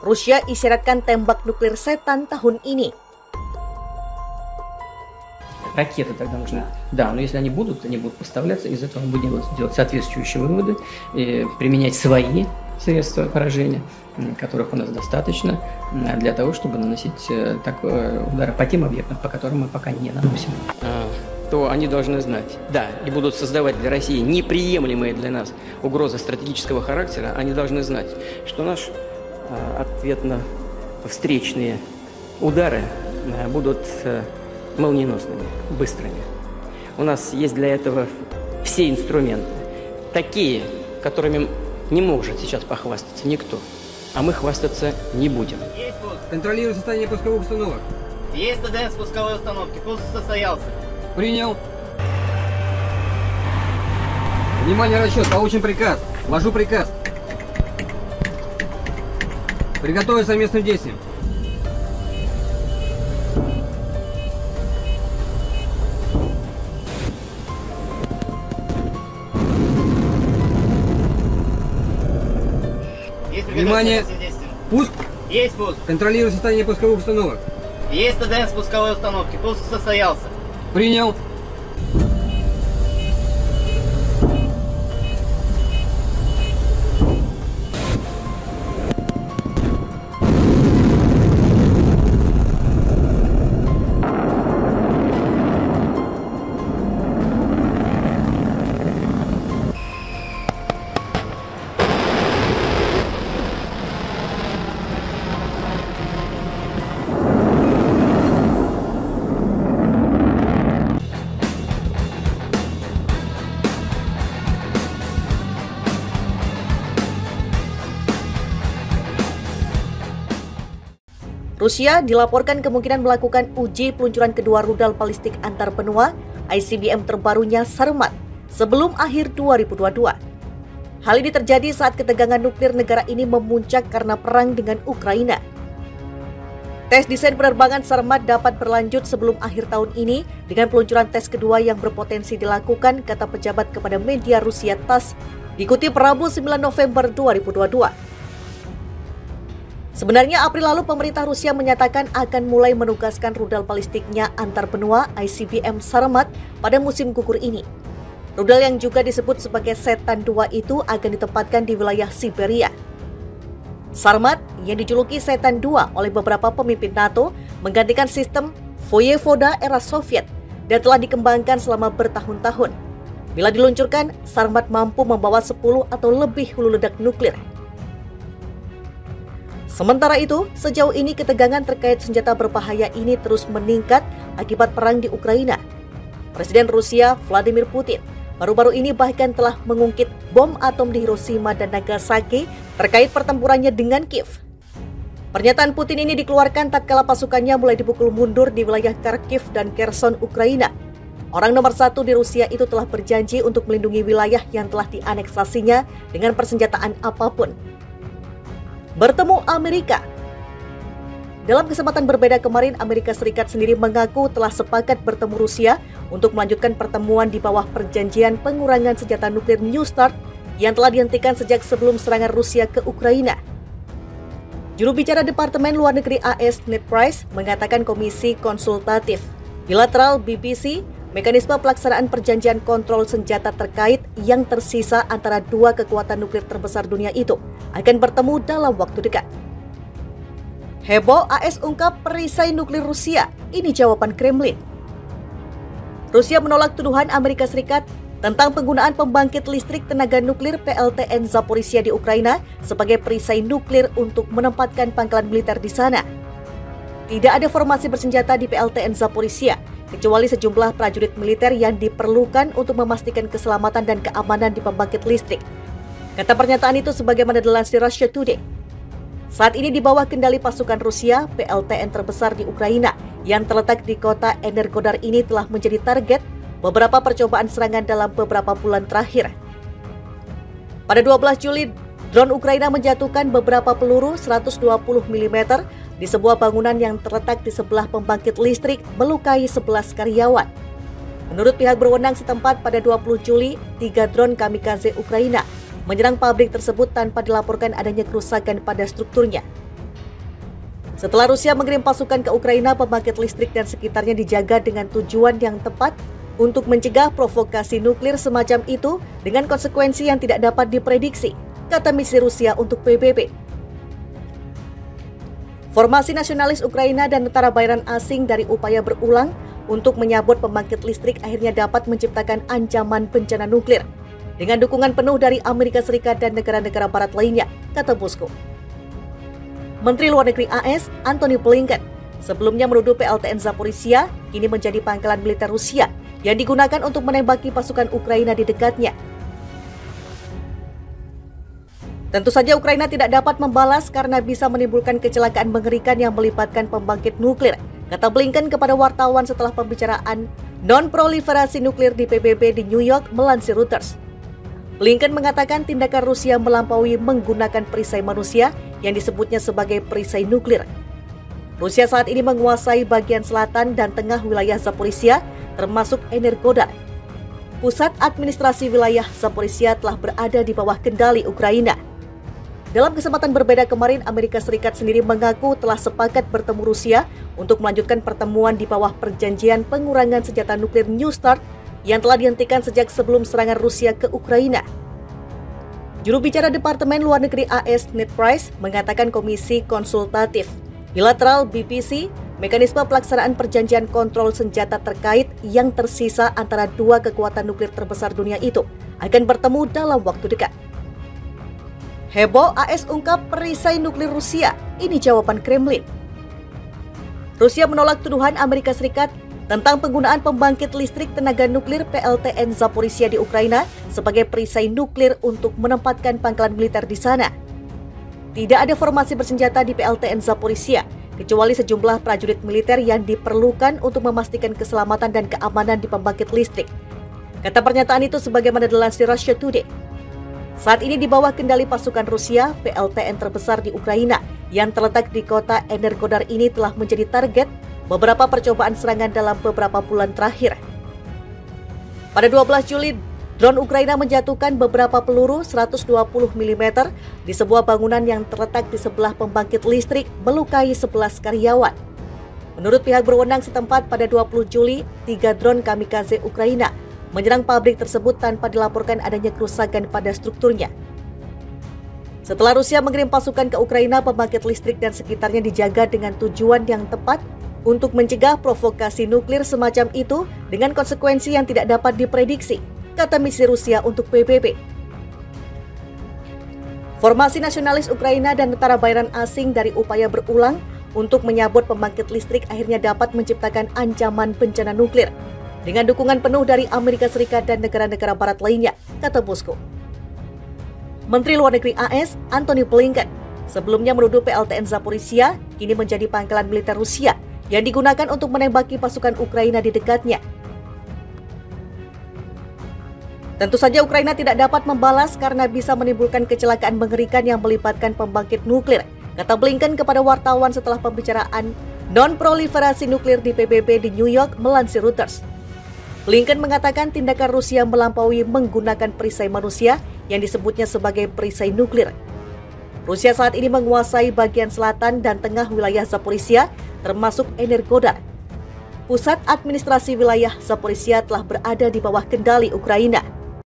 Rusia isyaratkan tembak nuklir setan tahun ini. Ракеты тогда нужны. Да, но если они будут поставляться, из этого мы будем делать соответствующие выводы, применять свои средства поражения, которых у нас достаточно, для того, чтобы наносить удары по тем объектам, по которым мы пока не наносим. То они должны знать, да, и будут создавать для России неприемлемые для нас угрозы стратегического характера, они должны знать, что наш ответно-встречные удары будут молниеносными, быстрыми. У нас есть для этого все инструменты, такие, которыми не может сейчас похвастаться никто, а мы хвастаться не будем. Есть пуск. Контролирую состояние пусковых установок. Есть ТДН пусковой установки. Пуск состоялся. Принял. Внимание, расчет. Получен приказ. Ввожу приказ. Приготовить совместным действием. Внимание! Пуск! Есть пуск! Контролирую состояние пусковых установок. Есть ТДН пусковой установки. Пуск состоялся. Принял! Rusia dilaporkan kemungkinan melakukan uji peluncuran kedua rudal balistik antar benua ICBM terbarunya Sarmat sebelum akhir 2022. Hal ini terjadi saat ketegangan nuklir negara ini memuncak karena perang dengan Ukraina. Tes desain penerbangan Sarmat dapat berlanjut sebelum akhir tahun ini dengan peluncuran tes kedua yang berpotensi dilakukan, kata pejabat kepada media Rusia TASS, dikutip Rabu 9 November 2022. Sebenarnya April lalu pemerintah Rusia menyatakan akan mulai menugaskan rudal balistiknya antar benua ICBM Sarmat pada musim gugur ini. Rudal yang juga disebut sebagai Setan II itu akan ditempatkan di wilayah Siberia. Sarmat yang dijuluki Setan II oleh beberapa pemimpin NATO menggantikan sistem Voyevoda era Soviet dan telah dikembangkan selama bertahun-tahun. Bila diluncurkan, Sarmat mampu membawa 10 atau lebih hulu ledak nuklir. Sementara itu, sejauh ini ketegangan terkait senjata berbahaya ini terus meningkat akibat perang di Ukraina. Presiden Rusia Vladimir Putin baru-baru ini bahkan telah mengungkit bom atom di Hiroshima dan Nagasaki terkait pertempurannya dengan Kiev. Pernyataan Putin ini dikeluarkan tatkala pasukannya mulai dipukul mundur di wilayah Kharkiv dan Kherson, Ukraina. Orang nomor satu di Rusia itu telah berjanji untuk melindungi wilayah yang telah dianeksasinya dengan persenjataan apapun. Bertemu Amerika. Dalam kesempatan berbeda kemarin, Amerika Serikat sendiri mengaku telah sepakat bertemu Rusia untuk melanjutkan pertemuan di bawah perjanjian pengurangan senjata nuklir New START yang telah dihentikan sejak sebelum serangan Rusia ke Ukraina. Juru bicara Departemen Luar Negeri AS Ned Price mengatakan Komisi Konsultatif Bilateral BBC, mekanisme pelaksanaan perjanjian kontrol senjata terkait yang tersisa antara dua kekuatan nuklir terbesar dunia itu akan bertemu dalam waktu dekat. Heboh, AS ungkap perisai nuklir Rusia. Ini jawaban Kremlin. Rusia menolak tuduhan Amerika Serikat tentang penggunaan pembangkit listrik tenaga nuklir PLTN Zaporizhia di Ukraina sebagai perisai nuklir untuk menempatkan pangkalan militer di sana. Tidak ada formasi bersenjata di PLTN Zaporizhia, kecuali sejumlah prajurit militer yang diperlukan untuk memastikan keselamatan dan keamanan di pembangkit listrik. Kata pernyataan itu sebagaimana dilansir Russia Today. Saat ini di bawah kendali pasukan Rusia, PLTN terbesar di Ukraina yang terletak di kota Energodar ini telah menjadi target beberapa percobaan serangan dalam beberapa bulan terakhir. Pada 12 Juli, drone Ukraina menjatuhkan beberapa peluru 120 mm di sebuah bangunan yang terletak di sebelah pembangkit listrik, melukai 11 karyawan. Menurut pihak berwenang setempat, pada 20 Juli, 3 drone kamikaze Ukraina menyerang pabrik tersebut tanpa dilaporkan adanya kerusakan pada strukturnya. Setelah Rusia mengirim pasukan ke Ukraina, pembangkit listrik dan sekitarnya dijaga dengan tujuan yang tepat untuk mencegah provokasi nuklir semacam itu dengan konsekuensi yang tidak dapat diprediksi, kata misi Rusia untuk PBB. Formasi nasionalis Ukraina dan tentara bayaran asing dari upaya berulang untuk menyabot pembangkit listrik akhirnya dapat menciptakan ancaman bencana nuklir dengan dukungan penuh dari Amerika Serikat dan negara-negara barat lainnya, kata Moskow. Menteri Luar Negeri AS, Antony Blinken, sebelumnya menuduh PLTN Zaporizhzhia kini menjadi pangkalan militer Rusia yang digunakan untuk menembaki pasukan Ukraina di dekatnya. Tentu saja Ukraina tidak dapat membalas karena bisa menimbulkan kecelakaan mengerikan yang melibatkan pembangkit nuklir, kata Blinken kepada wartawan setelah pembicaraan non-proliferasi nuklir di PBB di New York melansir Reuters. Blinken mengatakan tindakan Rusia melampaui menggunakan perisai manusia yang disebutnya sebagai perisai nuklir. Rusia saat ini menguasai bagian selatan dan tengah wilayah Zaporizhzhia, termasuk Energodar. Pusat administrasi wilayah Zaporizhzhia telah berada di bawah kendali Ukraina. Dalam kesempatan berbeda kemarin, Amerika Serikat sendiri mengaku telah sepakat bertemu Rusia untuk melanjutkan pertemuan di bawah perjanjian pengurangan senjata nuklir New START yang telah dihentikan sejak sebelum serangan Rusia ke Ukraina. Juru bicara Departemen Luar Negeri AS Ned Price mengatakan Komisi Konsultatif Bilateral BPC, mekanisme pelaksanaan perjanjian kontrol senjata terkait yang tersisa antara dua kekuatan nuklir terbesar dunia itu akan bertemu dalam waktu dekat. Heboh AS ungkap perisai nuklir Rusia, ini jawaban Kremlin. Rusia menolak tuduhan Amerika Serikat tentang penggunaan pembangkit listrik tenaga nuklir PLTN Zaporizhzhia di Ukraina sebagai perisai nuklir untuk menempatkan pangkalan militer di sana. Tidak ada formasi bersenjata di PLTN Zaporizhzhia, kecuali sejumlah prajurit militer yang diperlukan untuk memastikan keselamatan dan keamanan di pembangkit listrik. Kata pernyataan itu sebagaimana dilansir Russia Today. Saat ini di bawah kendali pasukan Rusia, PLTN terbesar di Ukraina yang terletak di kota Energodar ini telah menjadi target beberapa percobaan serangan dalam beberapa bulan terakhir. Pada 12 Juli, drone Ukraina menjatuhkan beberapa peluru 120 mm di sebuah bangunan yang terletak di sebelah pembangkit listrik, melukai 11 karyawan. Menurut pihak berwenang setempat, pada 20 Juli, 3 drone kamikaze Ukraina menyerang pabrik tersebut tanpa dilaporkan adanya kerusakan pada strukturnya. Setelah Rusia mengirim pasukan ke Ukraina, pembangkit listrik dan sekitarnya dijaga dengan tujuan yang tepat untuk mencegah provokasi nuklir semacam itu dengan konsekuensi yang tidak dapat diprediksi, kata misi Rusia untuk PBB. Formasi nasionalis Ukraina dan tentara bayaran asing dari upaya berulang untuk menyabot pembangkit listrik akhirnya dapat menciptakan ancaman bencana nuklir dengan dukungan penuh dari Amerika Serikat dan negara-negara barat lainnya, kata Moskow. Menteri Luar Negeri AS, Antony Blinken, sebelumnya menuduh PLTN Zaporizhzhia kini menjadi pangkalan militer Rusia yang digunakan untuk menembaki pasukan Ukraina di dekatnya. Tentu saja Ukraina tidak dapat membalas karena bisa menimbulkan kecelakaan mengerikan yang melibatkan pembangkit nuklir, kata Blinken kepada wartawan setelah pembicaraan non-proliferasi nuklir di PBB di New York melansir Reuters. Blinken mengatakan tindakan Rusia melampaui menggunakan perisai manusia yang disebutnya sebagai perisai nuklir. Rusia saat ini menguasai bagian selatan dan tengah wilayah Zaporizhzhia, termasuk Energodar. Pusat administrasi wilayah Zaporizhzhia telah berada di bawah kendali Ukraina.